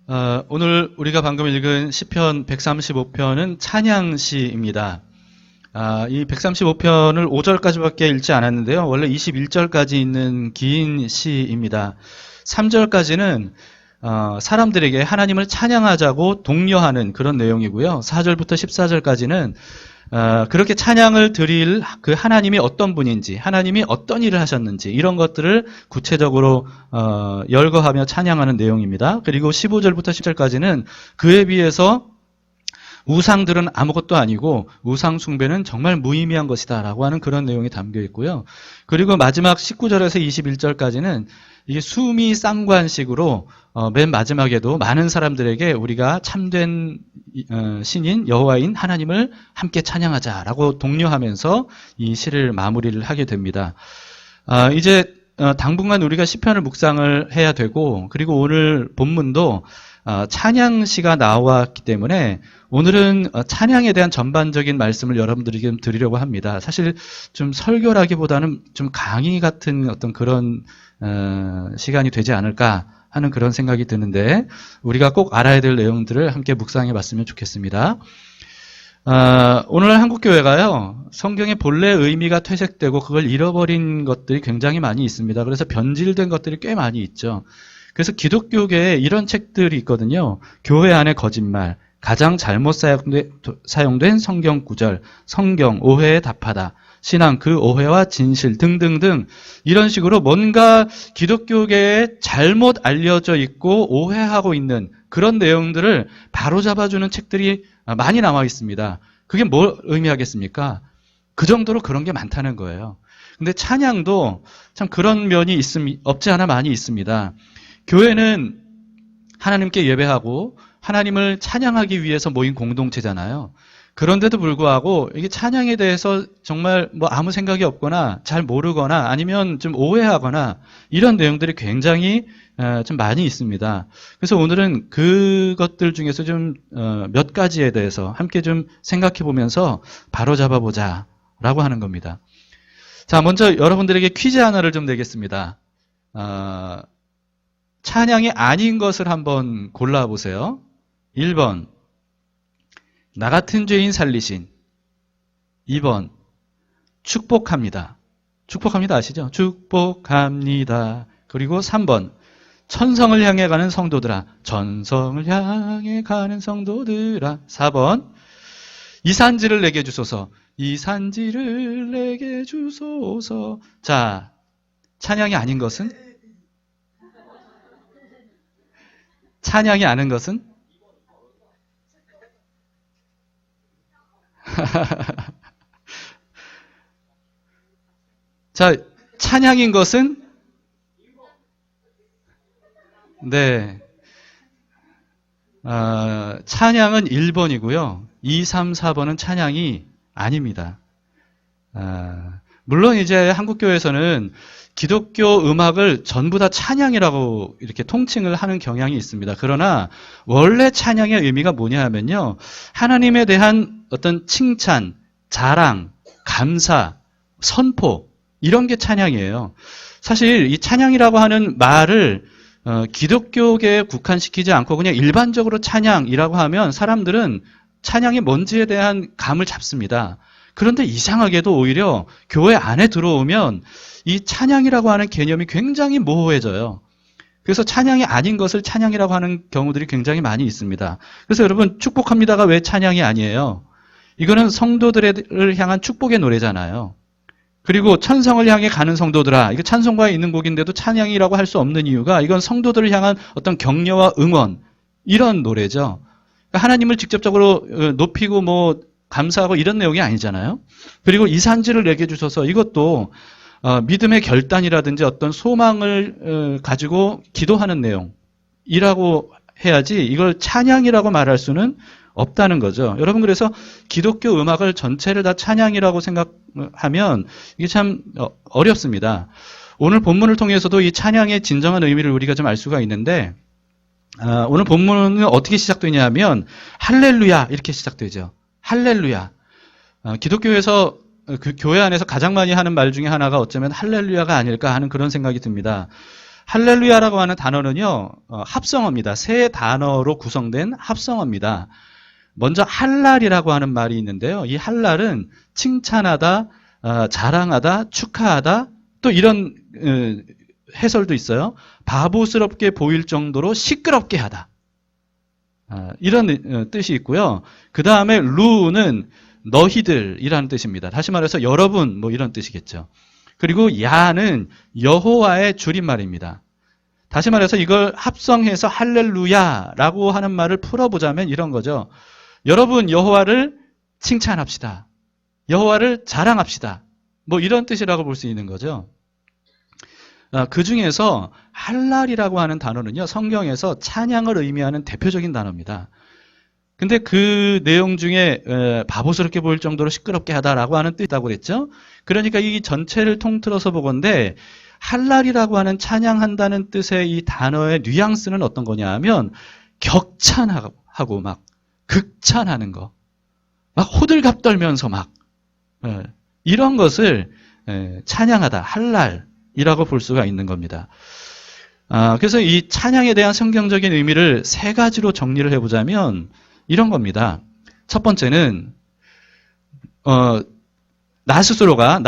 오늘 우리가 방금 읽은 시편 135편은 찬양시입니다. 이 135편을 5절까지밖에 읽지 않았는데요. 원래 21절까지 있는 긴 시입니다. 3절까지는 사람들에게 하나님을 찬양하자고 독려하는 그런 내용이고요. 4절부터 14절까지는 그렇게 찬양을 드릴 그 하나님이 어떤 분인지, 하나님이 어떤 일을 하셨는지 이런 것들을 구체적으로 열거하며 찬양하는 내용입니다. 그리고 15절부터 10절까지는 그에 비해서 우상들은 아무것도 아니고 우상 숭배는 정말 무의미한 것이다 라고 하는 그런 내용이 담겨 있고요. 그리고 마지막 19절에서 21절까지는 이게 수미 쌍관식으로 맨 마지막에도 많은 사람들에게 우리가 참된 신인 여호와인 하나님을 함께 찬양하자라고 독려하면서 이 시를 마무리를 하게 됩니다. 이제 당분간 우리가 시편을 묵상을 해야 되고, 그리고 오늘 본문도 찬양시가 나왔기 때문에 오늘은 찬양에 대한 전반적인 말씀을 여러분들에게 좀 드리려고 합니다. 사실 좀 설교라기보다는 좀 강의 같은 어떤 그런 시간이 되지 않을까 하는 그런 생각이 드는데, 우리가 꼭 알아야 될 내용들을 함께 묵상해 봤으면 좋겠습니다. 오늘 한국교회가요, 성경의 본래 의미가 퇴색되고 그걸 잃어버린 것들이 굉장히 많이 있습니다. 그래서 변질된 것들이 꽤 많이 있죠. 그래서 기독교계에 이런 책들이 있거든요. 교회 안의 거짓말, 가장 잘못 사용된 성경 구절, 성경 오해에 답하다, 신앙 그 오해와 진실 등등등, 이런 식으로 뭔가 기독교계에 잘못 알려져 있고 오해하고 있는 그런 내용들을 바로잡아주는 책들이 많이 나와 있습니다. 그게 뭘 의미하겠습니까? 그 정도로 그런 게 많다는 거예요. 근데 찬양도 참 그런 면이 없지 않아 많이 있습니다. 교회는 하나님께 예배하고 하나님을 찬양하기 위해서 모인 공동체잖아요. 그런데도 불구하고 이게 찬양에 대해서 정말 뭐 아무 생각이 없거나 잘 모르거나 아니면 좀 오해하거나 이런 내용들이 굉장히 좀 많이 있습니다. 그래서 오늘은 그것들 중에서 좀 몇 가지에 대해서 함께 좀 생각해 보면서 바로잡아 보자 라고 하는 겁니다. 자, 먼저 여러분들에게 퀴즈 하나를 좀 내겠습니다. 찬양이 아닌 것을 한번 골라보세요. 1번, 나 같은 죄인 살리신. 2번, 축복합니다. 축복합니다 아시죠? 축복합니다. 그리고 3번, 천성을 향해 가는 성도들아. 천성을 향해 가는 성도들아. 4번, 이 산지를 내게 주소서. 이 산지를 내게 주소서. 자, 찬양이 아닌 것은? 찬양이 아닌 것은? 자, 찬양인 것은? 네. 찬양은 1번이고요. 2, 3, 4번은 찬양이 아닙니다. 물론 이제 한국교회에서는 기독교 음악을 전부 다 찬양이라고 이렇게 통칭을 하는 경향이 있습니다. 그러나 원래 찬양의 의미가 뭐냐 하면요, 하나님에 대한 어떤 칭찬, 자랑, 감사, 선포, 이런 게 찬양이에요. 사실 이 찬양이라고 하는 말을 기독교계에 국한시키지 않고 그냥 일반적으로 찬양이라고 하면 사람들은 찬양이 뭔지에 대한 감을 잡습니다. 그런데 이상하게도 오히려 교회 안에 들어오면 이 찬양이라고 하는 개념이 굉장히 모호해져요. 그래서 찬양이 아닌 것을 찬양이라고 하는 경우들이 굉장히 많이 있습니다. 그래서 여러분, 축복합니다가 왜 찬양이 아니에요? 이거는 성도들을 향한 축복의 노래잖아요. 그리고 천성을 향해 가는 성도들아, 이거 찬송가에 있는 곡인데도 찬양이라고 할 수 없는 이유가 이건 성도들을 향한 어떤 격려와 응원, 이런 노래죠. 그러니까 하나님을 직접적으로 높이고 뭐 감사하고 이런 내용이 아니잖아요. 그리고 이 산지를 내게 주셔서, 이것도 믿음의 결단이라든지 어떤 소망을 가지고 기도하는 내용이라고 해야지 이걸 찬양이라고 말할 수는 없다는 거죠. 여러분, 그래서 기독교 음악을 전체를 다 찬양이라고 생각하면 이게 참 어렵습니다. 오늘 본문을 통해서도 이 찬양의 진정한 의미를 우리가 좀 알 수가 있는데, 오늘 본문은 어떻게 시작되냐 하면 할렐루야 이렇게 시작되죠. 할렐루야. 기독교에서 그 교회 안에서 가장 많이 하는 말 중에 하나가 어쩌면 할렐루야가 아닐까 하는 그런 생각이 듭니다. 할렐루야라고 하는 단어는요, 합성어입니다. 세 단어로 구성된 합성어입니다. 먼저 할랄이라고 하는 말이 있는데요. 이 할랄은 칭찬하다, 자랑하다, 축하하다, 또 이런 해설도 있어요. 바보스럽게 보일 정도로 시끄럽게 하다. 이런 뜻이 있고요. 그 다음에 루는 너희들이라는 뜻입니다. 다시 말해서 여러분 뭐 이런 뜻이겠죠. 그리고 야는 여호와의 줄임말입니다. 다시 말해서 이걸 합성해서 할렐루야라고 하는 말을 풀어보자면 이런 거죠. 여러분 여호와를 칭찬합시다. 여호와를 자랑합시다. 뭐 이런 뜻이라고 볼 수 있는 거죠. 그 중에서 할랄이라고 하는 단어는요, 성경에서 찬양을 의미하는 대표적인 단어입니다. 근데 그 내용 중에 바보스럽게 보일 정도로 시끄럽게 하다라고 하는 뜻이 있다고 그랬죠. 그러니까 이 전체를 통틀어서 보건대 할랄이라고 하는 찬양한다는 뜻의 이 단어의 뉘앙스는 어떤 거냐 하면 격찬하고 막 극찬하는 거, 막 호들갑 떨면서 막 이런 것을 찬양하다, 할랄이라고 볼 수가 있는 겁니다. 그래서 이 찬양에 대한 성경적인 의미를 세 가지로 정리를 해보자면 이런 겁니다. 첫 번째는 나 스스로가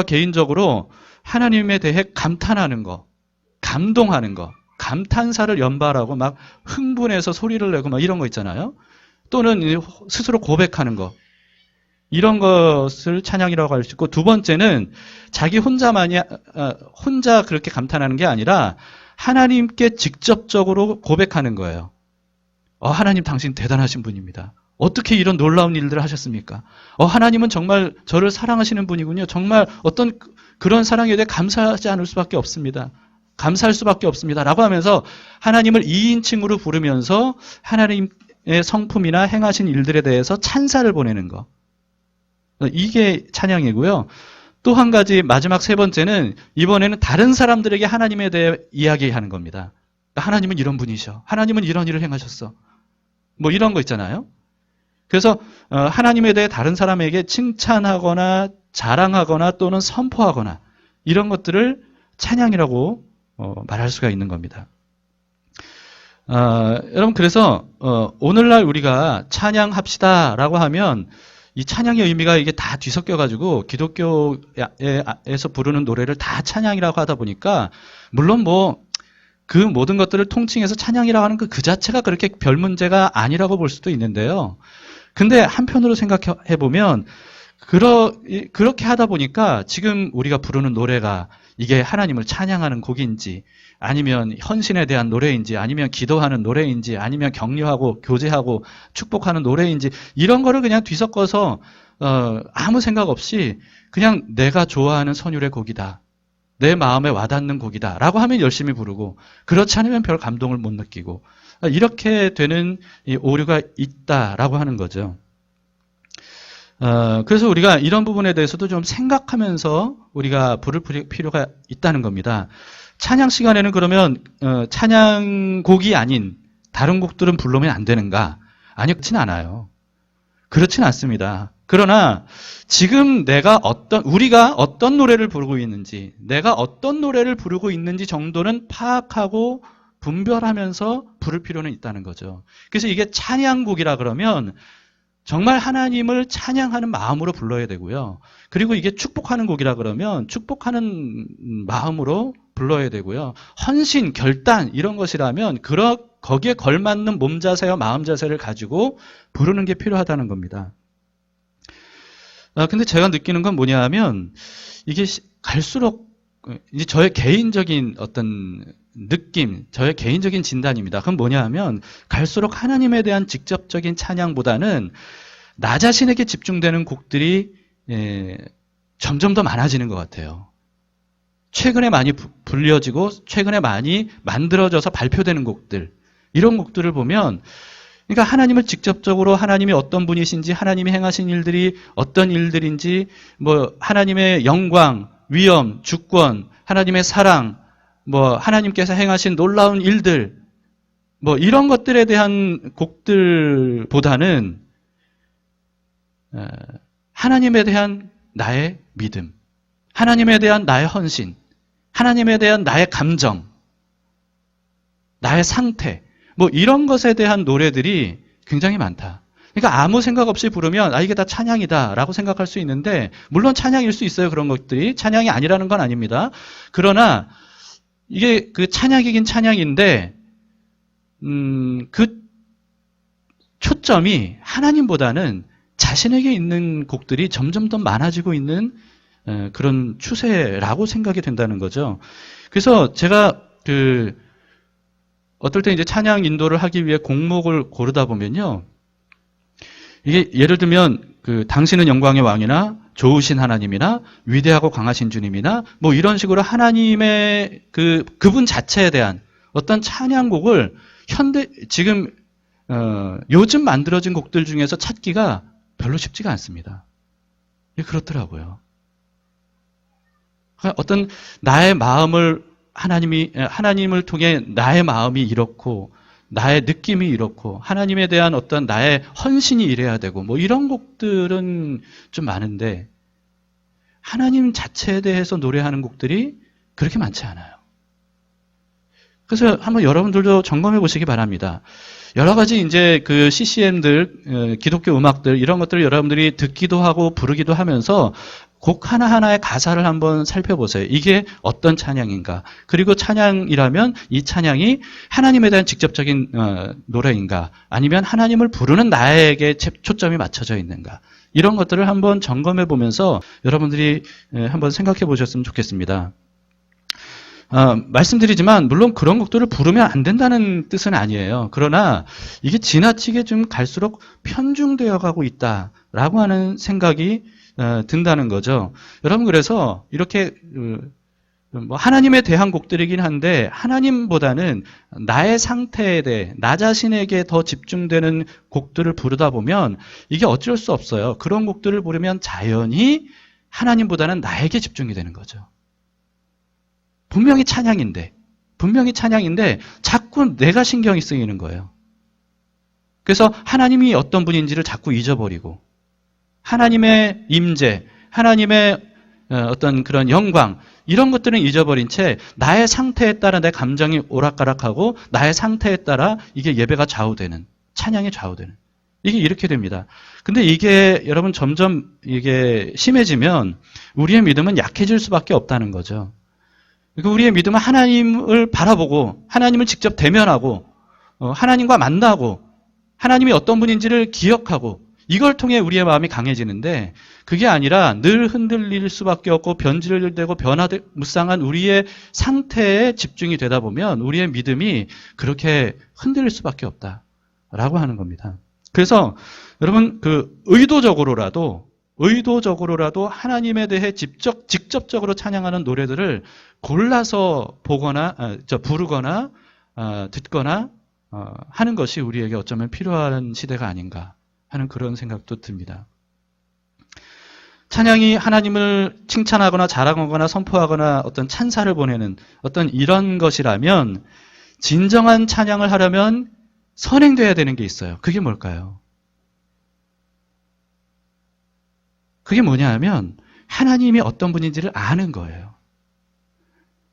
개인적으로 하나님에 대해 감탄하는 거, 감동하는 거, 감탄사를 연발하고 막 흥분해서 소리를 내고 막 이런 거 있잖아요. 또는 스스로 고백하는 거, 이런 것을 찬양이라고 할 수 있고, 두 번째는 자기 혼자 그렇게 감탄하는 게 아니라 하나님께 직접적으로 고백하는 거예요. 하나님 당신 대단하신 분입니다. 어떻게 이런 놀라운 일들을 하셨습니까? 하나님은 정말 저를 사랑하시는 분이군요. 정말 어떤 그런 사랑에 대해 감사하지 않을 수밖에 없습니다. 감사할 수밖에 없습니다. 라고 하면서 하나님을 2인칭으로 부르면서 하나님의 성품이나 행하신 일들에 대해서 찬사를 보내는 거. 이게 찬양이고요. 또 한 가지 마지막 세 번째는 이번에는 다른 사람들에게 하나님에 대해 이야기하는 겁니다. 하나님은 이런 분이셔. 하나님은 이런 일을 행하셨어. 뭐 이런 거 있잖아요. 그래서 하나님에 대해 다른 사람에게 칭찬하거나 자랑하거나 또는 선포하거나 이런 것들을 찬양이라고 말할 수가 있는 겁니다. 여러분 그래서 오늘날 우리가 찬양합시다라고 하면 이 찬양의 의미가 이게 다 뒤섞여가지고 기독교에서 부르는 노래를 다 찬양이라고 하다 보니까 물론 뭐 그 모든 것들을 통칭해서 찬양이라고 하는 그 자체가 그렇게 별 문제가 아니라고 볼 수도 있는데요. 근데 한편으로 생각해보면 그렇게 하다 보니까 지금 우리가 부르는 노래가 이게 하나님을 찬양하는 곡인지 아니면 헌신에 대한 노래인지 아니면 기도하는 노래인지 아니면 격려하고 교제하고 축복하는 노래인지 이런 거를 그냥 뒤섞어서 아무 생각 없이 그냥 내가 좋아하는 선율의 곡이다. 내 마음에 와닿는 곡이다. 라고 하면 열심히 부르고 그렇지 않으면 별 감동을 못 느끼고 이렇게 되는 이 오류가 있다라고 하는 거죠. 그래서 우리가 이런 부분에 대해서도 좀 생각하면서 우리가 부를 필요가 있다는 겁니다. 찬양 시간에는 그러면 찬양곡이 아닌 다른 곡들은 부르면 안 되는가? 아니, 그렇진 않아요. 그렇진 않습니다. 그러나 지금 우리가 어떤 노래를 부르고 있는지, 내가 어떤 노래를 부르고 있는지 정도는 파악하고 분별하면서 부를 필요는 있다는 거죠. 그래서 이게 찬양곡이라 그러면 정말 하나님을 찬양하는 마음으로 불러야 되고요. 그리고 이게 축복하는 곡이라 그러면 축복하는 마음으로 불러야 되고요. 헌신, 결단 이런 것이라면 거기에 걸맞는 몸 자세와 마음 자세를 가지고 부르는 게 필요하다는 겁니다. 근데 제가 느끼는 건 뭐냐 하면 이게 갈수록 이제 저의 개인적인 어떤 느낌, 저의 개인적인 진단입니다. 그건 뭐냐 하면 갈수록 하나님에 대한 직접적인 찬양보다는 나 자신에게 집중되는 곡들이 점점 더 많아지는 것 같아요. 최근에 많이 불려지고 최근에 많이 만들어져서 발표되는 곡들, 이런 곡들을 보면 그러니까 하나님을 직접적으로 하나님이 어떤 분이신지, 하나님이 행하신 일들이 어떤 일들인지, 뭐 하나님의 영광, 위엄, 주권, 하나님의 사랑, 뭐 하나님께서 행하신 놀라운 일들, 뭐 이런 것들에 대한 곡들보다는 하나님에 대한 나의 믿음, 하나님에 대한 나의 헌신, 하나님에 대한 나의 감정, 나의 상태, 뭐 이런 것에 대한 노래들이 굉장히 많다. 그러니까 아무 생각 없이 부르면 이게 다 찬양이다라고 생각할 수 있는데, 물론 찬양일 수 있어요. 그런 것들이 찬양이 아니라는 건 아닙니다. 그러나 이게 그 찬양이긴 찬양인데 그 초점이 하나님보다는 자신에게 있는 곡들이 점점 더 많아지고 있는 그런 추세라고 생각이 된다는 거죠. 그래서 제가 어떨 때 이제 찬양 인도를 하기 위해 곡목을 고르다 보면요, 이게 예를 들면 당신은 영광의 왕이나 좋으신 하나님이나 위대하고 강하신 주님이나 뭐 이런 식으로 하나님의 그분 자체에 대한 어떤 찬양곡을 지금 요즘 만들어진 곡들 중에서 찾기가 별로 쉽지가 않습니다. 그렇더라고요. 어떤 나의 마음을 하나님을 통해 나의 마음이 이렇고 나의 느낌이 이렇고 하나님에 대한 어떤 나의 헌신이 이래야 되고 뭐 이런 곡들은 좀 많은데, 하나님 자체에 대해서 노래하는 곡들이 그렇게 많지 않아요. 그래서 한번 여러분들도 점검해 보시기 바랍니다. 여러 가지 이제 그 CCM들, 기독교 음악들 이런 것들을 여러분들이 듣기도 하고 부르기도 하면서 곡 하나하나의 가사를 한번 살펴보세요. 이게 어떤 찬양인가? 그리고 찬양이라면 이 찬양이 하나님에 대한 직접적인 노래인가? 아니면 하나님을 부르는 나에게 초점이 맞춰져 있는가? 이런 것들을 한번 점검해 보면서 여러분들이 한번 생각해 보셨으면 좋겠습니다. 말씀드리지만 물론 그런 곡들을 부르면 안 된다는 뜻은 아니에요. 그러나 이게 지나치게 좀 갈수록 편중되어 가고 있다라고 하는 생각이 든다는 거죠. 여러분, 그래서 이렇게 뭐 하나님에 대한 곡들이긴 한데 하나님보다는 나의 상태에 대해 나 자신에게 더 집중되는 곡들을 부르다 보면 이게 어쩔 수 없어요. 그런 곡들을 부르면 자연히 하나님보다는 나에게 집중이 되는 거죠. 분명히 찬양인데 자꾸 내가 신경이 쓰이는 거예요. 그래서 하나님이 어떤 분인지를 자꾸 잊어버리고 하나님의 임재, 하나님의 어떤 그런 영광 이런 것들은 잊어버린 채 나의 상태에 따라 내 감정이 오락가락하고 나의 상태에 따라 이게 예배가 좌우되는, 찬양이 좌우되는, 이게 이렇게 됩니다. 근데 이게 여러분 점점 이게 심해지면 우리의 믿음은 약해질 수밖에 없다는 거죠. 그러니까 우리의 믿음은 하나님을 바라보고 하나님을 직접 대면하고 하나님과 만나고 하나님이 어떤 분인지를 기억하고 이걸 통해 우리의 마음이 강해지는데, 그게 아니라 늘 흔들릴 수밖에 없고 변질되고 변화무쌍한 우리의 상태에 집중이 되다 보면 우리의 믿음이 그렇게 흔들릴 수밖에 없다라고 하는 겁니다. 그래서 여러분 의도적으로라도 하나님에 대해 직접적으로 찬양하는 노래들을 골라서 부르거나 듣거나 하는 것이 우리에게 어쩌면 필요한 시대가 아닌가 하는 그런 생각도 듭니다. 찬양이 하나님을 칭찬하거나 자랑하거나 선포하거나 어떤 찬사를 보내는 어떤 이런 것이라면, 진정한 찬양을 하려면 선행돼야 되는 게 있어요. 그게 뭘까요? 그게 뭐냐 하면 하나님이 어떤 분인지를 아는 거예요.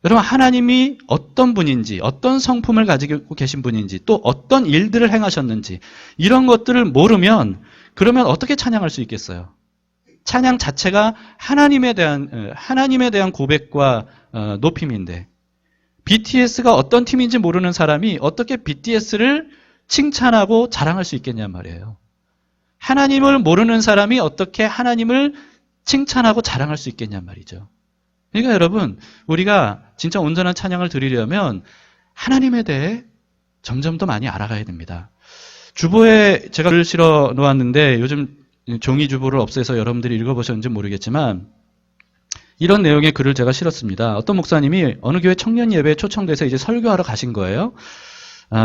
여러분, 하나님이 어떤 분인지, 어떤 성품을 가지고 계신 분인지, 또 어떤 일들을 행하셨는지 이런 것들을 모르면 그러면 어떻게 찬양할 수 있겠어요? 찬양 자체가 하나님에 대한 고백과 높임인데, BTS가 어떤 팀인지 모르는 사람이 어떻게 BTS를 칭찬하고 자랑할 수 있겠냔 말이에요. 하나님을 모르는 사람이 어떻게 하나님을 칭찬하고 자랑할 수 있겠냔 말이죠. 그러니까 여러분, 우리가 진짜 온전한 찬양을 드리려면 하나님에 대해 점점 더 많이 알아가야 됩니다. 주보에 제가 글을 실어 놓았는데, 요즘 종이 주보를 없애서 여러분들이 읽어보셨는지 모르겠지만 이런 내용의 글을 제가 실었습니다. 어떤 목사님이 어느 교회 청년 예배에 초청돼서 이제 설교하러 가신 거예요.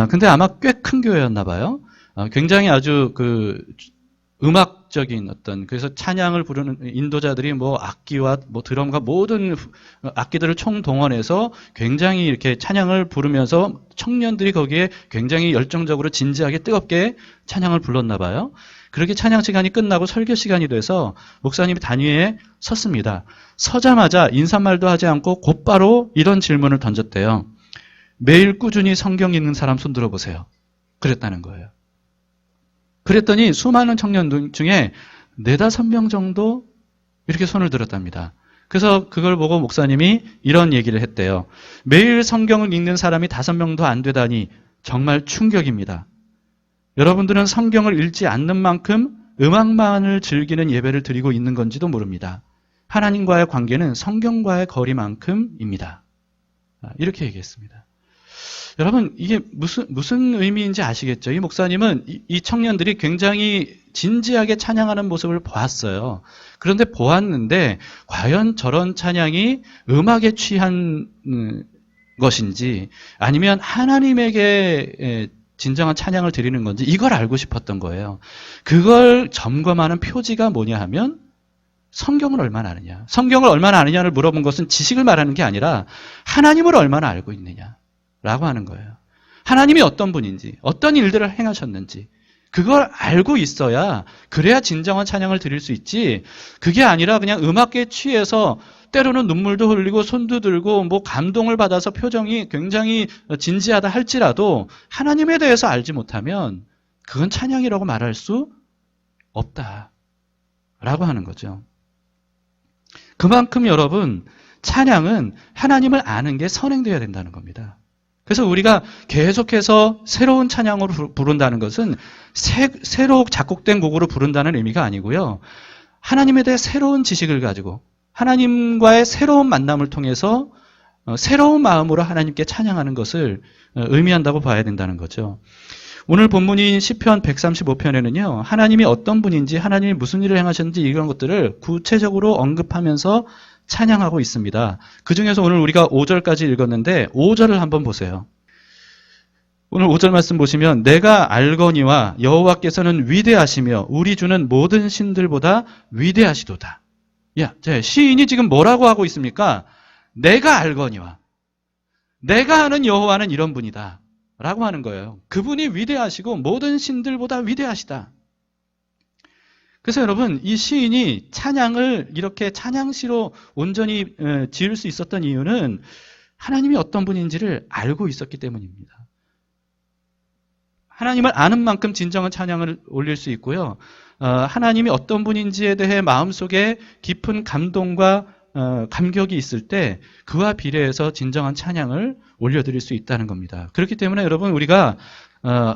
근데 아마 꽤 큰 교회였나 봐요. 굉장히 아주 음악적인 그래서 찬양을 부르는 인도자들이 뭐 악기와 뭐 드럼과 모든 악기들을 총동원해서 굉장히 이렇게 찬양을 부르면서 청년들이 거기에 굉장히 열정적으로 진지하게 뜨겁게 찬양을 불렀나 봐요. 그렇게 찬양 시간이 끝나고 설교 시간이 돼서 목사님이 단위에 섰습니다. 서자마자 인사말도 하지 않고 곧바로 이런 질문을 던졌대요. 매일 꾸준히 성경 읽는 사람 손 들어보세요. 그랬다는 거예요. 그랬더니 수많은 청년 중에 4-5명 정도 이렇게 손을 들었답니다. 그래서 그걸 보고 목사님이 이런 얘기를 했대요. 매일 성경을 읽는 사람이 5명도 안 되다니 정말 충격입니다. 여러분들은 성경을 읽지 않는 만큼 음악만을 즐기는 예배를 드리고 있는 건지도 모릅니다. 하나님과의 관계는 성경과의 거리만큼입니다. 이렇게 얘기했습니다. 여러분, 이게 무슨 의미인지 아시겠죠? 이 목사님은 이 청년들이 굉장히 진지하게 찬양하는 모습을 보았어요. 그런데 보았는데 과연 저런 찬양이 음악에 취한 것인지 아니면 하나님에게 진정한 찬양을 드리는 건지 이걸 알고 싶었던 거예요. 그걸 점검하는 표지가 뭐냐 하면 성경을 얼마나 아느냐. 성경을 얼마나 아느냐를 물어본 것은 지식을 말하는 게 아니라 하나님을 얼마나 알고 있느냐라고 하는 거예요. 하나님이 어떤 분인지, 어떤 일들을 행하셨는지 그걸 알고 있어야 그래야 진정한 찬양을 드릴 수 있지. 그게 아니라 그냥 음악에 취해서 때로는 눈물도 흘리고 손도 들고 뭐 감동을 받아서 표정이 굉장히 진지하다 할지라도 하나님에 대해서 알지 못하면 그건 찬양이라고 말할 수 없다라고 하는 거죠. 그만큼 여러분 찬양은 하나님을 아는 게 선행되어야 된다는 겁니다. 그래서 우리가 계속해서 새로운 찬양으로 부른다는 것은 새로 작곡된 곡으로 부른다는 의미가 아니고요. 하나님에 대해 새로운 지식을 가지고 하나님과의 새로운 만남을 통해서 새로운 마음으로 하나님께 찬양하는 것을 의미한다고 봐야 된다는 거죠. 오늘 본문인 시편 135편에는요. 하나님이 어떤 분인지 하나님이 무슨 일을 행하셨는지 이런 것들을 구체적으로 언급하면서 찬양하고 있습니다. 그중에서 오늘 우리가 5절까지 읽었는데 5절을 한번 보세요. 오늘 5절 말씀 보시면 내가 알거니와 여호와께서는 위대하시며 우리 주는 모든 신들보다 위대하시도다. 시인이 지금 뭐라고 하고 있습니까? 내가 알거니와 내가 아는 여호와는 이런 분이다 라고 하는 거예요. 그분이 위대하시고 모든 신들보다 위대하시다. 그래서 여러분 이 시인이 찬양을 이렇게 찬양시로 온전히 지을 수 있었던 이유는 하나님이 어떤 분인지를 알고 있었기 때문입니다. 하나님을 아는 만큼 진정한 찬양을 올릴 수 있고요. 하나님이 어떤 분인지에 대해 마음속에 깊은 감동과 감격이 있을 때 그와 비례해서 진정한 찬양을 올려드릴 수 있다는 겁니다. 그렇기 때문에 여러분 우리가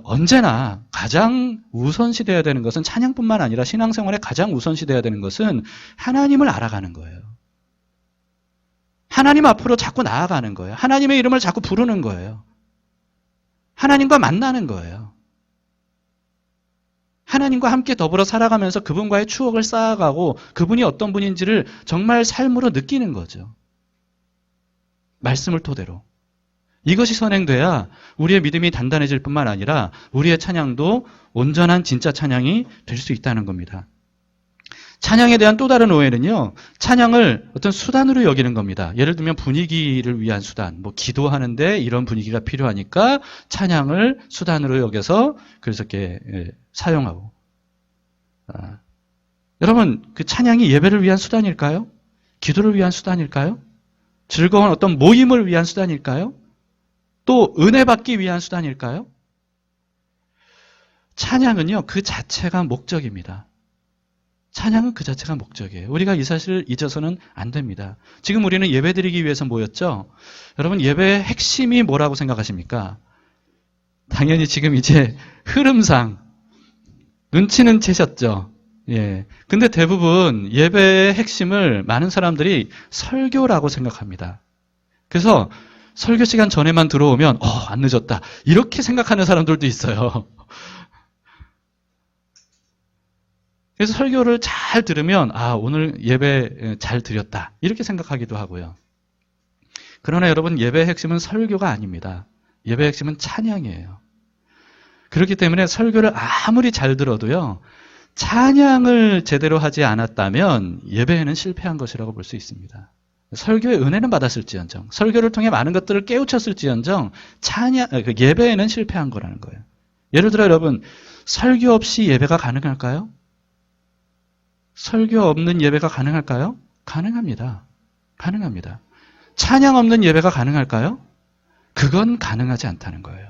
언제나 가장 우선시되어야 되는 것은 찬양뿐만 아니라 신앙생활에 가장 우선시되어야 되는 것은 하나님을 알아가는 거예요. 하나님 앞으로 자꾸 나아가는 거예요. 하나님의 이름을 자꾸 부르는 거예요. 하나님과 만나는 거예요. 하나님과 함께 더불어 살아가면서 그분과의 추억을 쌓아가고 그분이 어떤 분인지를 정말 삶으로 느끼는 거죠. 말씀을 토대로. 이것이 선행돼야 우리의 믿음이 단단해질 뿐만 아니라 우리의 찬양도 온전한 진짜 찬양이 될 수 있다는 겁니다. 찬양에 대한 또 다른 오해는요. 찬양을 어떤 수단으로 여기는 겁니다. 예를 들면 분위기를 위한 수단. 기도하는데 이런 분위기가 필요하니까 찬양을 수단으로 여겨서 그래서 이렇게 사용하고. 여러분 그 찬양이 예배를 위한 수단일까요? 기도를 위한 수단일까요? 즐거운 어떤 모임을 위한 수단일까요? 또 은혜 받기 위한 수단일까요? 찬양은요, 그 자체가 목적입니다. 찬양은 그 자체가 목적이에요. 우리가 이 사실을 잊어서는 안 됩니다. 지금 우리는 예배 드리기 위해서 모였죠? 여러분, 예배의 핵심이 뭐라고 생각하십니까? 당연히 지금 이제 흐름상 눈치는 채셨죠? 예. 근데 대부분 예배의 핵심을 많은 사람들이 설교라고 생각합니다. 그래서 설교 시간 전에만 들어오면 안 늦었다. 이렇게 생각하는 사람들도 있어요. 그래서 설교를 잘 들으면 오늘 예배 잘 드렸다. 이렇게 생각하기도 하고요. 그러나 여러분 예배의 핵심은 설교가 아닙니다. 예배의 핵심은 찬양이에요. 그렇기 때문에 설교를 아무리 잘 들어도요. 찬양을 제대로 하지 않았다면 예배에는 실패한 것이라고 볼 수 있습니다. 설교의 은혜는 받았을지언정, 설교를 통해 많은 것들을 깨우쳤을지언정 예배에는 실패한 거라는 거예요. 예를 들어 여러분, 설교 없이 예배가 가능할까요? 설교 없는 예배가 가능할까요? 가능합니다. 가능합니다. 찬양 없는 예배가 가능할까요? 그건 가능하지 않다는 거예요.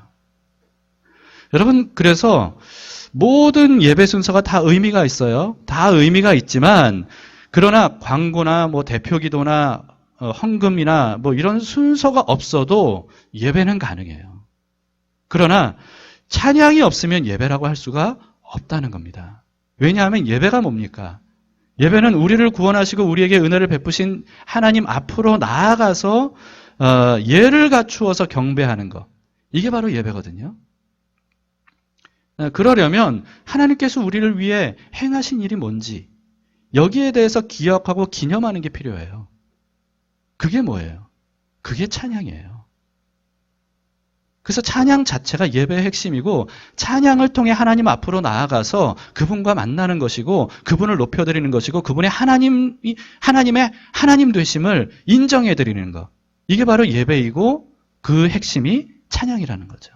여러분, 그래서 모든 예배 순서가 다 의미가 있어요. 다 의미가 있지만, 그러나 광고나 뭐 대표기도나 헌금이나 뭐 이런 순서가 없어도 예배는 가능해요. 그러나 찬양이 없으면 예배라고 할 수가 없다는 겁니다. 왜냐하면 예배가 뭡니까? 예배는 우리를 구원하시고 우리에게 은혜를 베푸신 하나님 앞으로 나아가서 예를 갖추어서 경배하는 것. 이게 바로 예배거든요. 그러려면 하나님께서 우리를 위해 행하신 일이 뭔지 여기에 대해서 기억하고 기념하는 게 필요해요. 그게 뭐예요? 그게 찬양이에요. 그래서 찬양 자체가 예배의 핵심이고 찬양을 통해 하나님 앞으로 나아가서 그분과 만나는 것이고 그분을 높여드리는 것이고 그분의 하나님의 하나님 되심을 인정해드리는 것. 이게 바로 예배이고 그 핵심이 찬양이라는 거죠.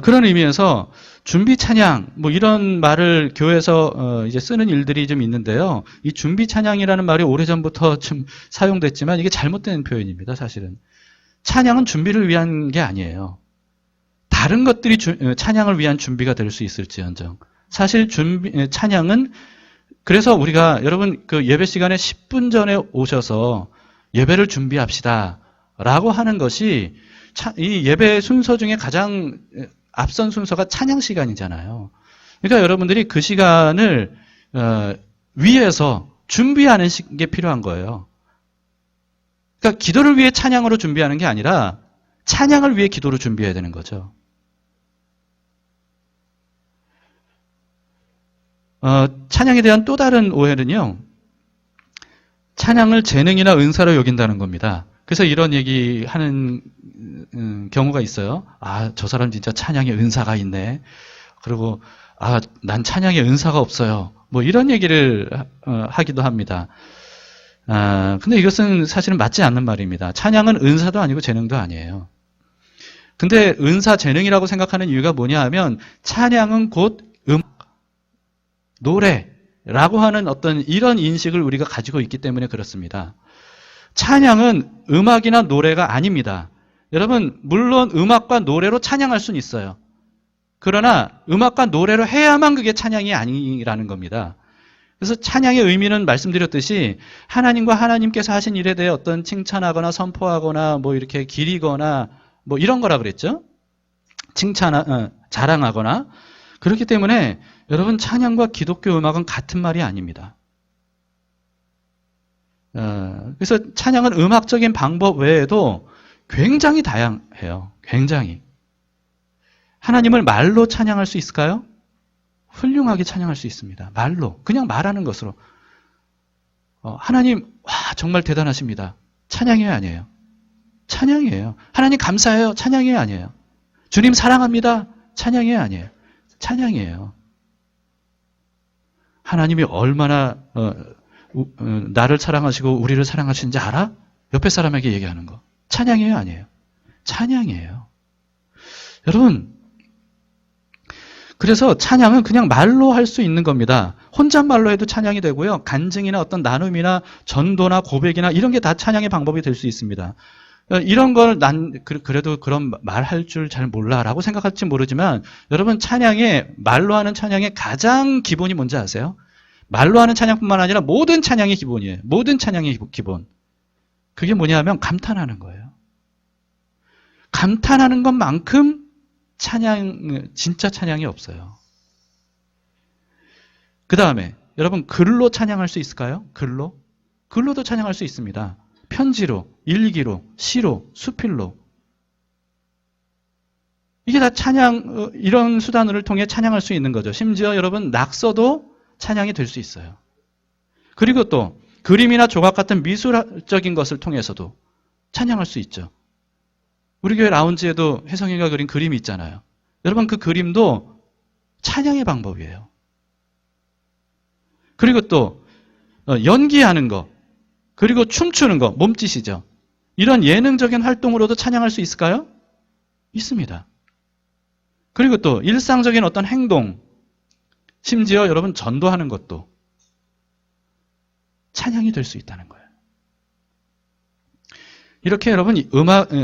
그런 의미에서 준비 찬양 뭐 이런 말을 교회에서 이제 쓰는 일들이 좀 있는데요. 이 준비 찬양이라는 말이 오래전부터 좀 사용됐지만 이게 잘못된 표현입니다. 사실은 찬양은 준비를 위한 게 아니에요. 다른 것들이 찬양을 위한 준비가 될 수 있을지언정 사실 찬양은 그래서 우리가 여러분 그 예배 시간에 10분 전에 오셔서 예배를 준비합시다 라고 하는 것이 이 예배 순서 중에 가장 앞선 순서가 찬양 시간이잖아요. 그러니까 여러분들이 그 시간을 위해서 준비하는 게 필요한 거예요. 그러니까 기도를 위해 찬양으로 준비하는 게 아니라 찬양을 위해 기도로 준비해야 되는 거죠. 찬양에 대한 또 다른 오해는요. 찬양을 재능이나 은사로 여긴다는 겁니다. 그래서 이런 얘기하는 경우가 있어요. 아, 저 사람 진짜 찬양에 은사가 있네. 그리고 아, 난 찬양에 은사가 없어요. 뭐 이런 얘기를 하기도 합니다. 근데 이것은 사실은 맞지 않는 말입니다. 찬양은 은사도 아니고 재능도 아니에요. 근데 은사, 재능이라고 생각하는 이유가 뭐냐 하면 찬양은 곧 노래라고 하는 어떤 이런 인식을 우리가 가지고 있기 때문에 그렇습니다. 찬양은 음악이나 노래가 아닙니다. 여러분, 물론 음악과 노래로 찬양할 수는 있어요. 그러나 음악과 노래로 해야만 그게 찬양이 아니라는 겁니다. 그래서 찬양의 의미는 말씀드렸듯이 하나님과 하나님께서 하신 일에 대해 어떤 칭찬하거나 선포하거나 뭐 이렇게 기리거나 뭐 이런 거라 그랬죠. 자랑하거나. 그렇기 때문에 여러분 찬양과 기독교 음악은 같은 말이 아닙니다. 그래서 찬양은 음악적인 방법 외에도 굉장히 다양해요. 굉장히. 하나님을 말로 찬양할 수 있을까요? 훌륭하게 찬양할 수 있습니다. 말로. 그냥 말하는 것으로. 하나님, 와, 정말 대단하십니다. 찬양이에요, 아니에요? 찬양이에요. 하나님 감사해요. 찬양이에요, 아니에요? 주님 사랑합니다. 찬양이에요, 아니에요? 찬양이에요. 하나님이 얼마나 나를 사랑하시고 우리를 사랑하시는지 알아? 옆에 사람에게 얘기하는 거. 찬양이에요, 아니에요? 찬양이에요. 여러분, 그래서 찬양은 그냥 말로 할 수 있는 겁니다. 혼잣말로 해도 찬양이 되고요. 간증이나 어떤 나눔이나 전도나 고백이나 이런 게 다 찬양의 방법이 될 수 있습니다. 이런 걸 난 그래도 그런 말 할 줄 잘 몰라라고 생각할지 모르지만 여러분 말로 하는 찬양의 가장 기본이 뭔지 아세요? 말로 하는 찬양뿐만 아니라 모든 찬양의 기본이에요. 모든 찬양의 기본. 그게 뭐냐면 감탄하는 거예요. 감탄하는 것만큼 진짜 찬양이 없어요. 그 다음에 여러분 글로 찬양할 수 있을까요? 글로? 글로도 찬양할 수 있습니다. 편지로, 일기로, 시로, 수필로. 이게 다 이런 수단을 통해 찬양할 수 있는 거죠. 심지어 여러분 낙서도 찬양이 될 수 있어요. 그리고 또 그림이나 조각 같은 미술적인 것을 통해서도 찬양할 수 있죠. 우리 교회 라운지에도 혜성이가 그린 그림이 있잖아요. 여러분 그 그림도 찬양의 방법이에요. 그리고 또 연기하는 거, 그리고 춤추는 거, 몸짓이죠. 이런 예능적인 활동으로도 찬양할 수 있을까요? 있습니다. 그리고 또 일상적인 어떤 행동, 심지어 여러분 전도하는 것도 찬양이 될 수 있다는 거예요. 이렇게 여러분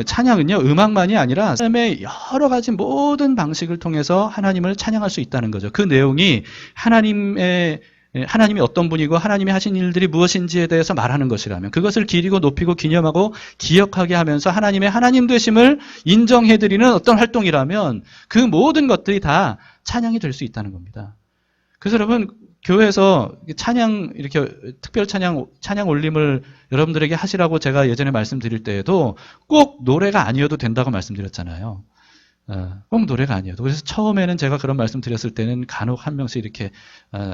찬양은요 음악만이 아니라 삶의 여러 가지 모든 방식을 통해서 하나님을 찬양할 수 있다는 거죠. 그 내용이 하나님이 어떤 분이고 하나님이 하신 일들이 무엇인지에 대해서 말하는 것이라면 그것을 기리고 높이고 기념하고 기억하게 하면서 하나님의 하나님 되심을 인정해드리는 어떤 활동이라면 그 모든 것들이 다 찬양이 될 수 있다는 겁니다. 그래서 여러분 교회에서 찬양 이렇게 특별 찬양 올림을 여러분들에게 하시라고 제가 예전에 말씀드릴 때에도 꼭 노래가 아니어도 된다고 말씀드렸잖아요. 꼭 노래가 아니어도. 그래서 처음에는 제가 그런 말씀 드렸을 때는 간혹 한 명씩 이렇게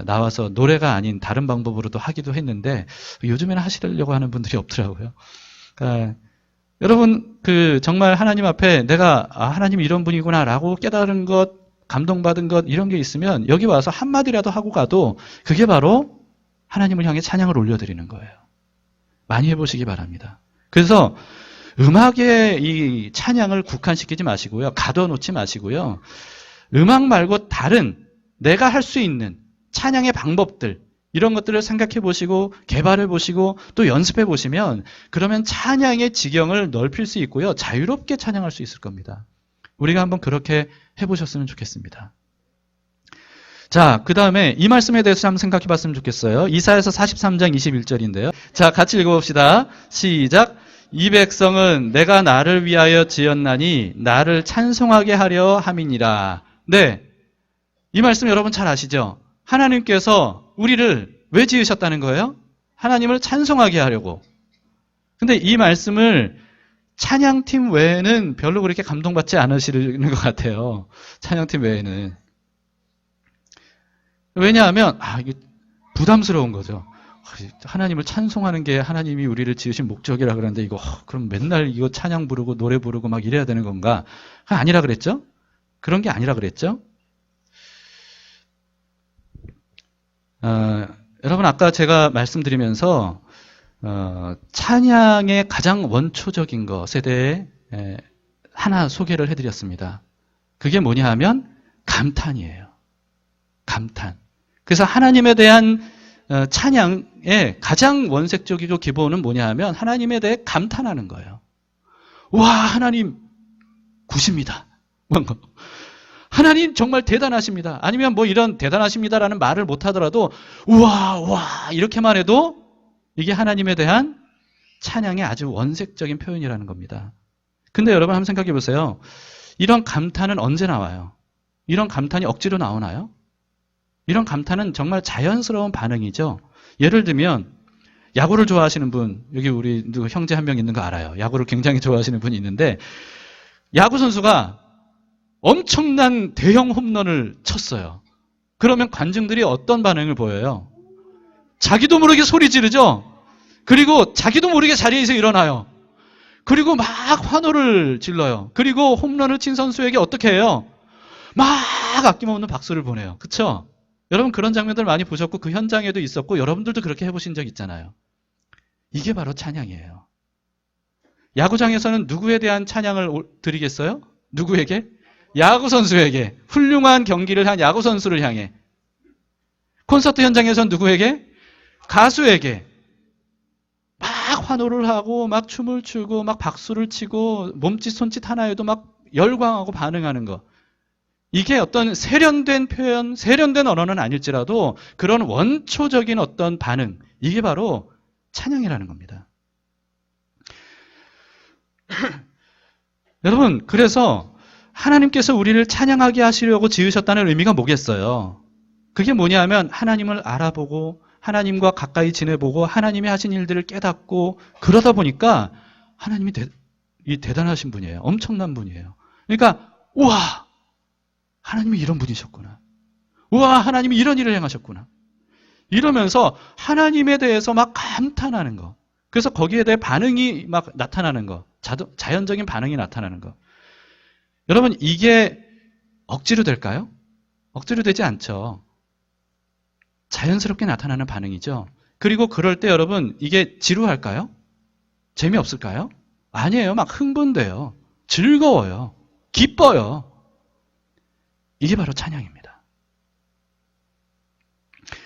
나와서 노래가 아닌 다른 방법으로도 하기도 했는데 요즘에는 하시려고 하는 분들이 없더라고요. 여러분 정말 하나님 앞에 내가 하나님 이런 분이구나라고 깨달은 것 감동받은 것 이런 게 있으면 여기 와서 한마디라도 하고 가도 그게 바로 하나님을 향해 찬양을 올려드리는 거예요. 많이 해보시기 바랍니다. 그래서 음악에 이 찬양을 국한시키지 마시고요. 가둬놓지 마시고요. 음악 말고 다른 내가 할 수 있는 찬양의 방법들 이런 것들을 생각해 보시고 개발해 보시고 또 연습해 보시면 그러면 찬양의 지경을 넓힐 수 있고요. 자유롭게 찬양할 수 있을 겁니다. 우리가 한번 그렇게 해보셨으면 좋겠습니다. 자, 그 다음에 이 말씀에 대해서 한번 생각해 봤으면 좋겠어요. 이사야서 43장 21절인데요. 자, 같이 읽어봅시다. 시작. 이 백성은 내가 나를 위하여 지었나니 나를 찬송하게 하려 함이니라. 네, 이 말씀 여러분 잘 아시죠? 하나님께서 우리를 왜 지으셨다는 거예요? 하나님을 찬송하게 하려고. 근데 이 말씀을 찬양팀 외에는 별로 그렇게 감동받지 않으시는 것 같아요. 찬양팀 외에는. 왜냐하면 이게 부담스러운 거죠. 하나님을 찬송하는 게 하나님이 우리를 지으신 목적이라 그러는데 이거 그럼 맨날 이거 찬양 부르고 노래 부르고 막 이래야 되는 건가? 아니라 그랬죠? 그런 게 아니라 그랬죠? 여러분 아까 제가 말씀드리면서 찬양의 가장 원초적인 것에 대해 하나 소개를 해드렸습니다. 그게 뭐냐 하면 감탄이에요. 감탄. 그래서 하나님에 대한 찬양의 가장 원색적이고 기본은 뭐냐 하면 하나님에 대해 감탄하는 거예요. 와, 하나님 굿입니다. 하나님 정말 대단하십니다. 아니면 뭐 이런 대단하십니다라는 말을 못하더라도 우와, 와 이렇게만 해도 이게 하나님에 대한 찬양의 아주 원색적인 표현이라는 겁니다. 근데 여러분 한번 생각해 보세요. 이런 감탄은 언제 나와요? 이런 감탄이 억지로 나오나요? 이런 감탄은 정말 자연스러운 반응이죠. 예를 들면 야구를 좋아하시는 분, 여기 우리 형제 한 명 있는 거 알아요. 야구를 굉장히 좋아하시는 분이 있는데 야구 선수가 엄청난 대형 홈런을 쳤어요. 그러면 관중들이 어떤 반응을 보여요? 자기도 모르게 소리 지르죠? 그리고 자기도 모르게 자리에서 일어나요. 그리고 막 환호를 질러요. 그리고 홈런을 친 선수에게 어떻게 해요? 막 아낌없는 박수를 보내요. 그렇죠? 여러분 그런 장면들 많이 보셨고 그 현장에도 있었고 여러분들도 그렇게 해보신 적 있잖아요. 이게 바로 찬양이에요. 야구장에서는 누구에 대한 찬양을 드리겠어요? 누구에게? 야구 선수에게. 훌륭한 경기를 한 야구 선수를 향해. 콘서트 현장에서는 누구에게? 가수에게. 막 환호를 하고 막 춤을 추고 막 박수를 치고 몸짓 손짓 하나에도 막 열광하고 반응하는 거. 이게 어떤 세련된 표현, 세련된 언어는 아닐지라도 그런 원초적인 어떤 반응, 이게 바로 찬양이라는 겁니다. 여러분, 그래서 하나님께서 우리를 찬양하게 하시려고 지으셨다는 의미가 뭐겠어요? 그게 뭐냐면 하나님을 알아보고 하나님과 가까이 지내보고 하나님이 하신 일들을 깨닫고 그러다 보니까 하나님이 대단하신 분이에요. 엄청난 분이에요. 그러니까 우와! 하나님이 이런 분이셨구나. 우와! 하나님이 이런 일을 행하셨구나. 이러면서 하나님에 대해서 막 감탄하는 거. 그래서 거기에 대해 반응이 막 나타나는 거. 자연적인 반응이 나타나는 거. 여러분 이게 억지로 될까요? 억지로 되지 않죠. 자연스럽게 나타나는 반응이죠. 그리고 그럴 때 여러분 이게 지루할까요? 재미없을까요? 아니에요. 막 흥분돼요. 즐거워요. 기뻐요. 이게 바로 찬양입니다.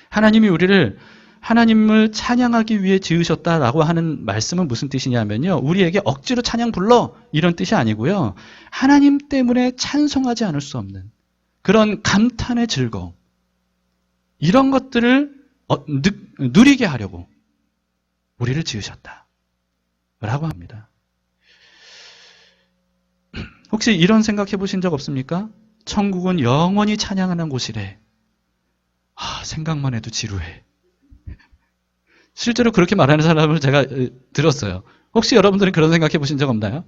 하나님이 우리를 하나님을 찬양하기 위해 지으셨다라고 하는 말씀은 무슨 뜻이냐면요. 우리에게 억지로 찬양 불러 이런 뜻이 아니고요. 하나님 때문에 찬송하지 않을 수 없는 그런 감탄의 즐거움. 이런 것들을 누리게 하려고 우리를 지으셨다. 라고 합니다. 혹시 이런 생각해 보신 적 없습니까? 천국은 영원히 찬양하는 곳이래. 생각만 해도 지루해. 실제로 그렇게 말하는 사람을 제가 들었어요. 혹시 여러분들은 그런 생각해 보신 적 없나요?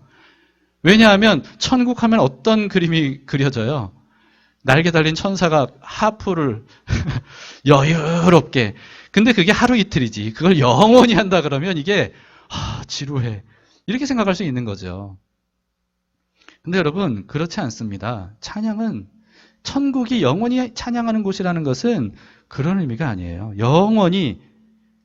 왜냐하면 천국 하면 어떤 그림이 그려져요? 날개 달린 천사가 하프를 여유롭게. 근데 그게 하루 이틀이지. 그걸 영원히 한다 그러면 이게 지루해. 이렇게 생각할 수 있는 거죠. 근데 여러분 그렇지 않습니다. 찬양은 천국이 영원히 찬양하는 곳이라는 것은 그런 의미가 아니에요. 영원히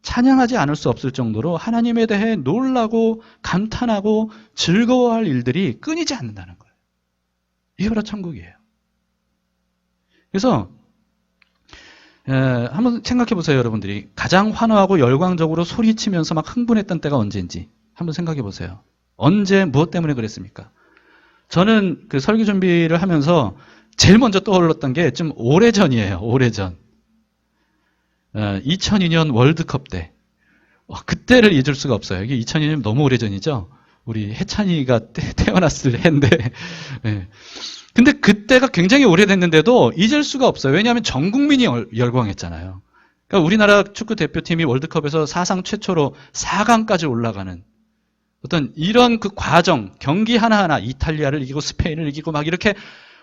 찬양하지 않을 수 없을 정도로 하나님에 대해 놀라고 감탄하고 즐거워할 일들이 끊이지 않는다는 거예요. 이게 바로 천국이에요. 그래서 한번 생각해 보세요, 여러분들이. 가장 환호하고 열광적으로 소리치면서 막 흥분했던 때가 언제인지 한번 생각해 보세요. 언제 무엇 때문에 그랬습니까? 저는 그 설교 준비를 하면서 제일 먼저 떠올랐던 게 좀 오래전이에요. 오래전. 2002년 월드컵 때. 그때를 잊을 수가 없어요. 이게 2002년 너무 오래전이죠. 우리 해찬이가 태어났을 해인데. 네. 근데 그때가 굉장히 오래됐는데도 잊을 수가 없어요. 왜냐하면 전 국민이 열광했잖아요. 그러니까 우리나라 축구 대표팀이 월드컵에서 사상 최초로 4강까지 올라가는 어떤 이런 그 과정, 경기 하나하나 이탈리아를 이기고 스페인을 이기고 막 이렇게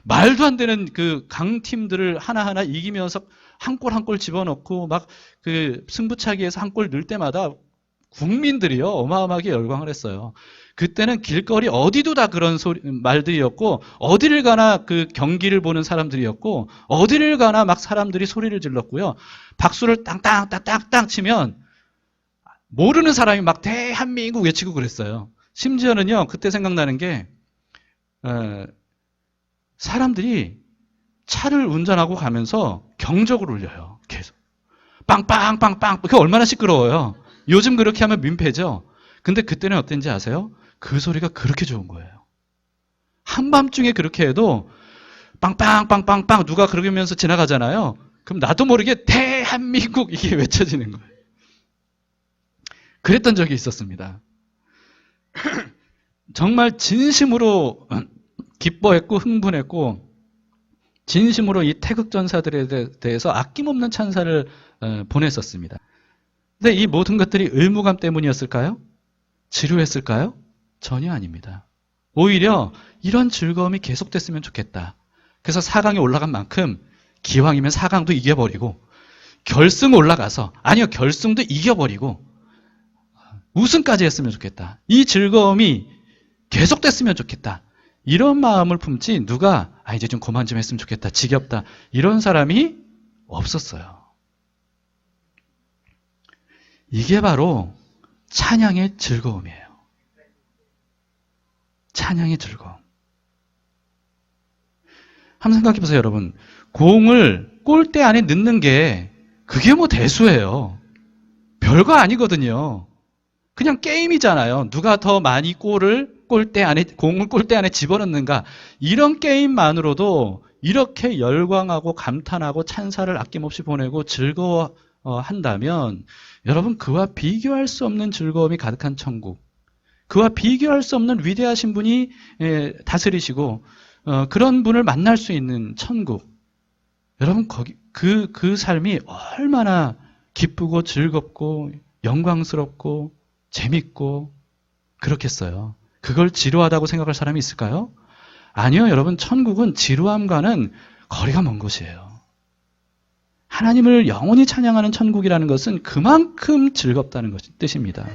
말도 안 되는 그 강팀들을 하나하나 이기면서 한 골 한 골 집어넣고 막 그 승부차기에서 한 골 넣을 때마다 국민들이요 어마어마하게 열광을 했어요. 그때는 길거리 어디도 다 그런 말들이었고 어디를 가나 그 경기를 보는 사람들이었고 어디를 가나 막 사람들이 소리를 질렀고요. 박수를 땅땅땅땅땅 치면 모르는 사람이 막 대한민국 외치고 그랬어요. 심지어는요 그때 생각나는 게 사람들이 차를 운전하고 가면서 경적을 울려요. 계속. 빵빵빵빵. 그게 얼마나 시끄러워요. 요즘 그렇게 하면 민폐죠. 근데 그때는 어땠는지 아세요? 그 소리가 그렇게 좋은 거예요. 한밤중에 그렇게 해도 빵빵빵빵빵 누가 그러면서 지나가잖아요. 그럼 나도 모르게 대한민국 이게 외쳐지는 거예요. 그랬던 적이 있었습니다. 정말 진심으로 기뻐했고 흥분했고 진심으로 이 태극전사들에 대해서 아낌없는 찬사를 보냈었습니다. 근데 이 모든 것들이 의무감 때문이었을까요? 지루했을까요? 전혀 아닙니다. 오히려 이런 즐거움이 계속됐으면 좋겠다. 그래서 4강에 올라간 만큼 기왕이면 4강도 이겨버리고 결승 올라가서 결승도 이겨버리고 우승까지 했으면 좋겠다. 이 즐거움이 계속됐으면 좋겠다. 이런 마음을 품지 누가 이제 좀 그만 좀 했으면 좋겠다. 지겹다. 이런 사람이 없었어요. 이게 바로 찬양의 즐거움이에요. 찬양의 즐거움. 한번 생각해 보세요, 여러분. 공을 골대 안에 넣는 게 그게 뭐 대수예요. 별거 아니거든요. 그냥 게임이잖아요. 누가 더 많이 공을 골대 안에 집어넣는가. 이런 게임만으로도 이렇게 열광하고 감탄하고 찬사를 아낌없이 보내고 즐거워한다면 여러분 그와 비교할 수 없는 즐거움이 가득한 천국, 그와 비교할 수 없는 위대하신 분이 다스리시고 그런 분을 만날 수 있는 천국, 여러분 그 삶이 얼마나 기쁘고 즐겁고 영광스럽고 재밌고 그렇겠어요. 그걸 지루하다고 생각할 사람이 있을까요? 아니요, 여러분. 천국은 지루함과는 거리가 먼 곳이에요. 하나님을 영원히 찬양하는 천국이라는 것은 그만큼 즐겁다는 뜻입니다.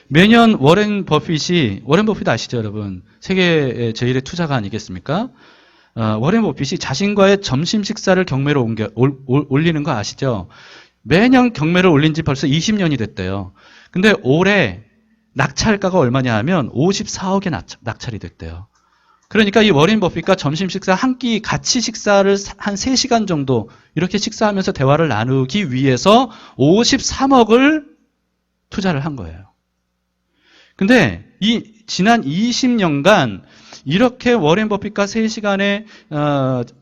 매년 워렌 버핏 아시죠, 여러분? 세계 제1의 투자가 아니겠습니까? 워렌 버핏이 자신과의 점심 식사를 경매로 올리는 거 아시죠? 매년 경매를 올린 지 벌써 20년이 됐대요. 근데 올해 낙찰가가 얼마냐 하면 54억에 낙찰이 됐대요. 그러니까 이 워렌 버핏과 점심 식사 한 끼 같이 식사를 한 3시간 정도 이렇게 식사하면서 대화를 나누기 위해서 53억을 투자를 한 거예요. 근데 이 지난 20년간 이렇게 워렌 버핏과 3시간의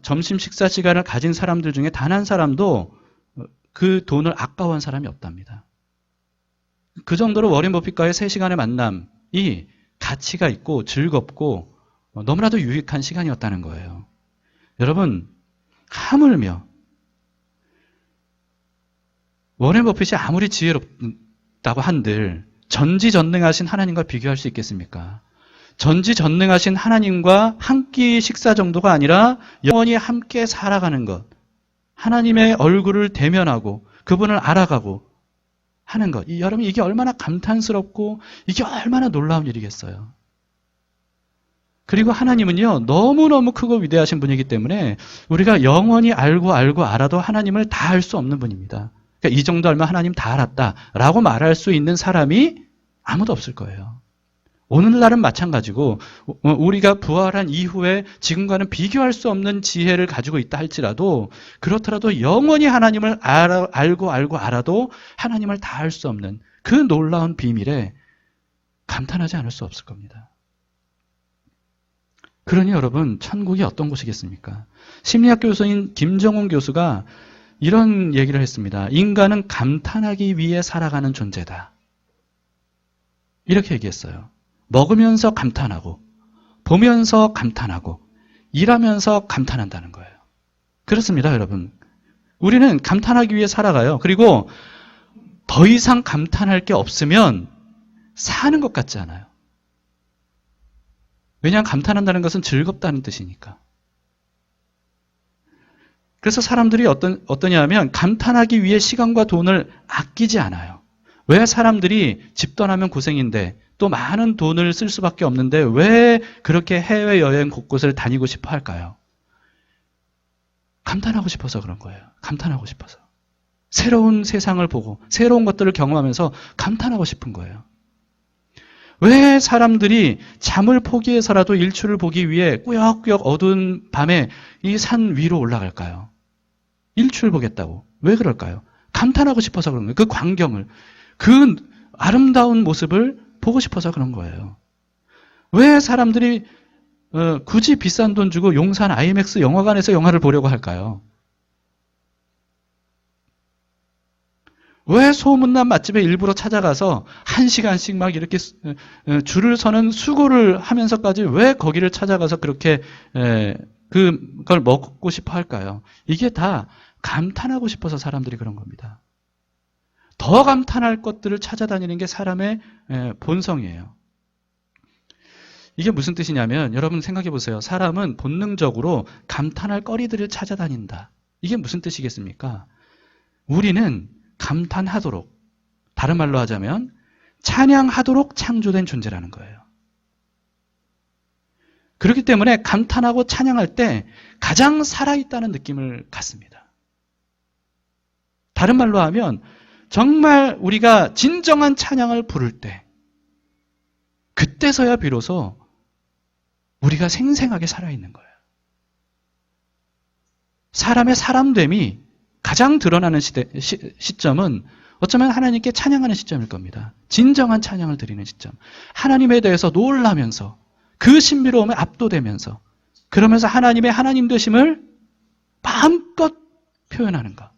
점심 식사 시간을 가진 사람들 중에 단 한 사람도 그 돈을 아까워한 사람이 없답니다. 그 정도로 워렌 버핏과의 3시간의 만남이 가치가 있고 즐겁고 너무나도 유익한 시간이었다는 거예요. 여러분, 하물며 워렌 버핏이 아무리 지혜롭다고 한들 전지전능하신 하나님과 비교할 수 있겠습니까? 전지전능하신 하나님과 한 끼 식사 정도가 아니라 영원히 함께 살아가는 것, 하나님의 얼굴을 대면하고 그분을 알아가고 하는 것, 여러분 이게 얼마나 감탄스럽고 이게 얼마나 놀라운 일이겠어요. 그리고 하나님은요, 너무너무 크고 위대하신 분이기 때문에 우리가 영원히 알고 알아도 하나님을 다 알 수 없는 분입니다. 그러니까 이 정도 알면 하나님 다 알았다라고 말할 수 있는 사람이 아무도 없을 거예요. 오늘날은 마찬가지고 우리가 부활한 이후에 지금과는 비교할 수 없는 지혜를 가지고 있다 할지라도 그렇더라도 영원히 하나님을 알고 알아도 하나님을 다 알 수 없는 그 놀라운 비밀에 감탄하지 않을 수 없을 겁니다. 그러니 여러분, 천국이 어떤 곳이겠습니까? 심리학 교수인 김정훈 교수가 이런 얘기를 했습니다. 인간은 감탄하기 위해 살아가는 존재다. 이렇게 얘기했어요. 먹으면서 감탄하고, 보면서 감탄하고, 일하면서 감탄한다는 거예요. 그렇습니다, 여러분. 우리는 감탄하기 위해 살아가요. 그리고 더 이상 감탄할 게 없으면 사는 것 같지 않아요. 왜냐하면 감탄한다는 것은 즐겁다는 뜻이니까. 그래서 사람들이 어떠냐 하면 감탄하기 위해 시간과 돈을 아끼지 않아요. 왜 사람들이 집 떠나면 고생인데 또 많은 돈을 쓸 수밖에 없는데 왜 그렇게 해외여행 곳곳을 다니고 싶어 할까요? 감탄하고 싶어서 그런 거예요. 감탄하고 싶어서. 새로운 세상을 보고 새로운 것들을 경험하면서 감탄하고 싶은 거예요. 왜 사람들이 잠을 포기해서라도 일출을 보기 위해 꾸역꾸역 어두운 밤에 이 산 위로 올라갈까요? 일출 보겠다고. 왜 그럴까요? 감탄하고 싶어서 그런 거예요. 그 광경을, 그 아름다운 모습을 보고 싶어서 그런 거예요. 왜 사람들이 굳이 비싼 돈 주고 용산 IMAX 영화관에서 영화를 보려고 할까요? 왜 소문난 맛집에 일부러 찾아가서 1시간씩 막 이렇게 줄을 서는 수고를 하면서까지 왜 거기를 찾아가서 그렇게 그걸 먹고 싶어 할까요? 이게 다 감탄하고 싶어서 사람들이 그런 겁니다. 더 감탄할 것들을 찾아다니는 게 사람의 본성이에요. 이게 무슨 뜻이냐면 여러분 생각해 보세요. 사람은 본능적으로 감탄할 거리들을 찾아다닌다. 이게 무슨 뜻이겠습니까? 우리는 감탄하도록, 다른 말로 하자면 찬양하도록 창조된 존재라는 거예요. 그렇기 때문에 감탄하고 찬양할 때 가장 살아있다는 느낌을 갖습니다. 다른 말로 하면 정말 우리가 진정한 찬양을 부를 때 그때서야 비로소 우리가 생생하게 살아있는 거예요. 사람의 사람됨이 가장 드러나는 시점은 어쩌면 하나님께 찬양하는 시점일 겁니다. 진정한 찬양을 드리는 시점. 하나님에 대해서 놀라면서 그 신비로움에 압도되면서 그러면서 하나님의 하나님 되심을 마음껏 표현하는 것.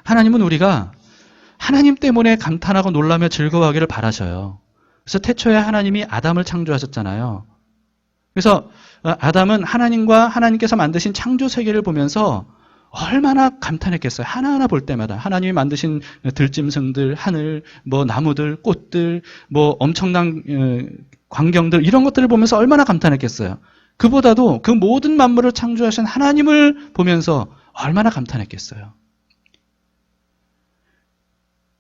하나님은 우리가 하나님 때문에 감탄하고 놀라며 즐거워하기를 바라셔요. 그래서 태초에 하나님이 아담을 창조하셨잖아요. 그래서 아담은 하나님과 하나님께서 만드신 창조 세계를 보면서 얼마나 감탄했겠어요. 하나하나 볼 때마다 하나님이 만드신 들짐승들, 하늘, 뭐 나무들, 꽃들, 뭐 엄청난 광경들 이런 것들을 보면서 얼마나 감탄했겠어요. 그보다도 그 모든 만물을 창조하신 하나님을 보면서 얼마나 감탄했겠어요.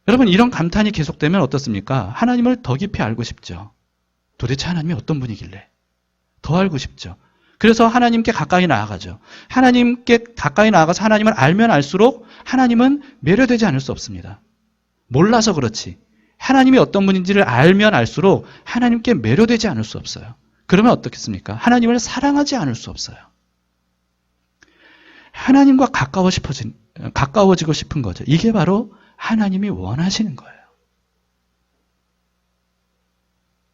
여러분 이런 감탄이 계속되면 어떻습니까? 하나님을 더 깊이 알고 싶죠. 도대체 하나님이 어떤 분이길래? 더 알고 싶죠. 그래서 하나님께 가까이 나아가죠. 하나님께 가까이 나아가서 하나님을 알면 알수록 하나님은 매료되지 않을 수 없습니다. 몰라서 그렇지. 하나님이 어떤 분인지를 알면 알수록 하나님께 매료되지 않을 수 없어요. 그러면 어떻겠습니까? 하나님을 사랑하지 않을 수 없어요. 하나님과 가까워지고 싶은 거죠. 이게 바로 하나님이 원하시는 거예요.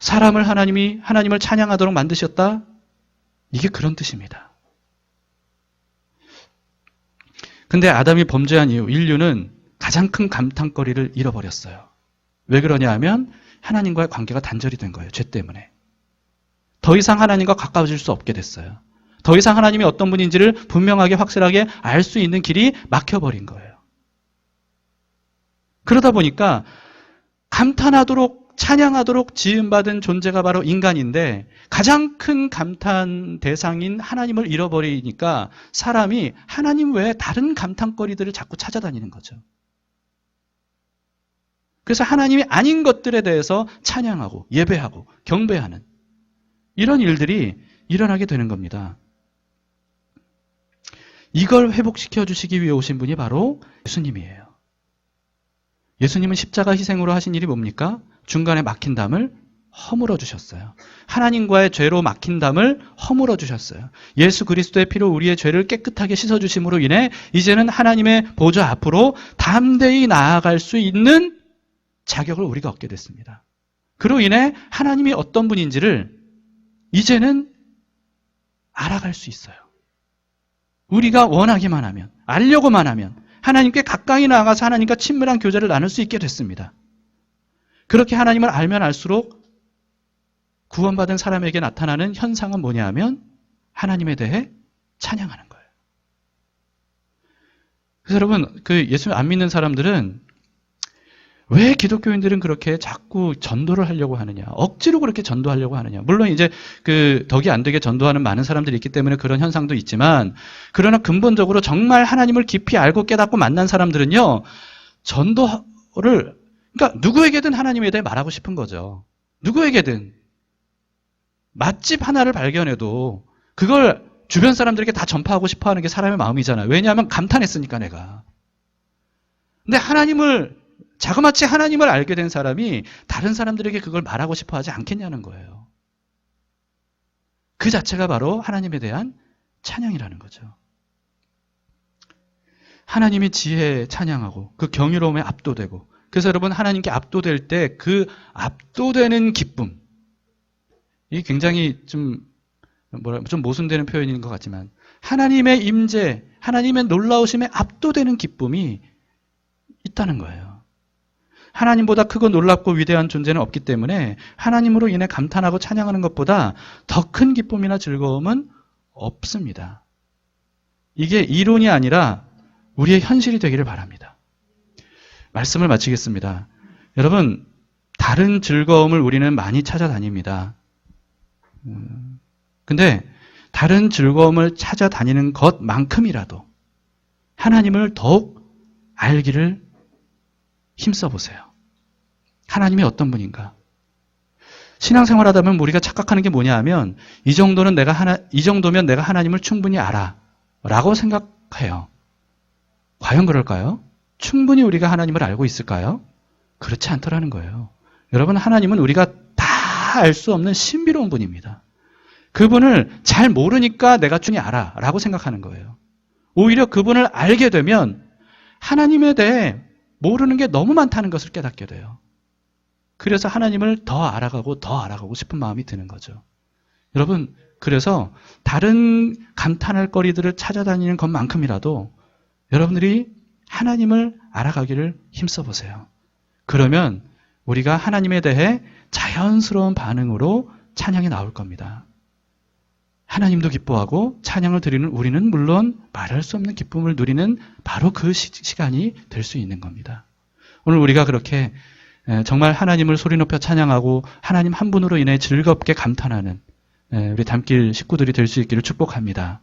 사람을 하나님을 찬양하도록 만드셨다? 이게 그런 뜻입니다. 근데 아담이 범죄한 이후 인류는 가장 큰 감탄거리를 잃어버렸어요. 왜 그러냐 하면 하나님과의 관계가 단절이 된 거예요. 죄 때문에. 더 이상 하나님과 가까워질 수 없게 됐어요. 더 이상 하나님이 어떤 분인지를 분명하게 확실하게 알 수 있는 길이 막혀버린 거예요. 그러다 보니까 감탄하도록 찬양하도록 지음받은 존재가 바로 인간인데 가장 큰 감탄 대상인 하나님을 잃어버리니까 사람이 하나님 외에 다른 감탄거리들을 자꾸 찾아다니는 거죠. 그래서 하나님이 아닌 것들에 대해서 찬양하고 예배하고 경배하는 이런 일들이 일어나게 되는 겁니다. 이걸 회복시켜 주시기 위해 오신 분이 바로 예수님이에요. 예수님은 십자가 희생으로 하신 일이 뭡니까? 중간에 막힌 담을 허물어 주셨어요. 하나님과의 죄로 막힌 담을 허물어 주셨어요. 예수 그리스도의 피로 우리의 죄를 깨끗하게 씻어 주심으로 인해 이제는 하나님의 보좌 앞으로 담대히 나아갈 수 있는 자격을 우리가 얻게 됐습니다. 그로 인해 하나님이 어떤 분인지를 이제는 알아갈 수 있어요. 우리가 원하기만 하면, 알려고만 하면 하나님께 가까이 나아가서 하나님과 친밀한 교제를 나눌 수 있게 됐습니다. 그렇게 하나님을 알면 알수록 구원받은 사람에게 나타나는 현상은 뭐냐 하면 하나님에 대해 찬양하는 거예요. 그래서 여러분, 예수 안 믿는 사람들은 왜 기독교인들은 그렇게 자꾸 전도를 하려고 하느냐, 억지로 그렇게 전도하려고 하느냐. 물론 이제 덕이 안 되게 전도하는 많은 사람들이 있기 때문에 그런 현상도 있지만, 그러나 근본적으로 정말 하나님을 깊이 알고 깨닫고 만난 사람들은요, 전도를, 그러니까 누구에게든 하나님에 대해 말하고 싶은 거죠. 누구에게든. 맛집 하나를 발견해도 그걸 주변 사람들에게 다 전파하고 싶어 하는 게 사람의 마음이잖아요. 왜냐하면 감탄했으니까 내가. 근데 자그마치 하나님을 알게 된 사람이 다른 사람들에게 그걸 말하고 싶어 하지 않겠냐는 거예요. 그 자체가 바로 하나님에 대한 찬양이라는 거죠. 하나님의 지혜에 찬양하고 그 경이로움에 압도되고, 그래서 여러분 하나님께 압도될 때 그 압도되는 기쁨, 이게 굉장히 좀 모순되는 표현인 것 같지만 하나님의 임재, 하나님의 놀라우심에 압도되는 기쁨이 있다는 거예요. 하나님보다 크고 놀랍고 위대한 존재는 없기 때문에 하나님으로 인해 감탄하고 찬양하는 것보다 더 큰 기쁨이나 즐거움은 없습니다. 이게 이론이 아니라 우리의 현실이 되기를 바랍니다. 말씀을 마치겠습니다. 여러분, 다른 즐거움을 우리는 많이 찾아다닙니다. 근데 다른 즐거움을 찾아다니는 것만큼이라도 하나님을 더욱 알기를 힘써보세요. 하나님이 어떤 분인가? 신앙생활 하다 보면 우리가 착각하는 게 뭐냐 하면 이 정도면 내가 하나님을 충분히 알아 라고 생각해요. 과연 그럴까요? 충분히 우리가 하나님을 알고 있을까요? 그렇지 않더라는 거예요. 여러분, 하나님은 우리가 다 알 수 없는 신비로운 분입니다. 그분을 잘 모르니까 내가 충분히 알아 라고 생각하는 거예요. 오히려 그분을 알게 되면 하나님에 대해 모르는 게 너무 많다는 것을 깨닫게 돼요. 그래서 하나님을 더 알아가고 싶은 마음이 드는 거죠. 여러분, 그래서 다른 감탄할 거리들을 찾아다니는 것만큼이라도 여러분들이 하나님을 알아가기를 힘써보세요. 그러면 우리가 하나님에 대해 자연스러운 반응으로 찬양이 나올 겁니다. 하나님도 기뻐하고 찬양을 드리는 우리는 물론 말할 수 없는 기쁨을 누리는 바로 그 시간이 될 수 있는 겁니다. 오늘 우리가 그렇게 정말 하나님을 소리 높여 찬양하고 하나님 한 분으로 인해 즐겁게 감탄하는 우리 담길 식구들이 될 수 있기를 축복합니다.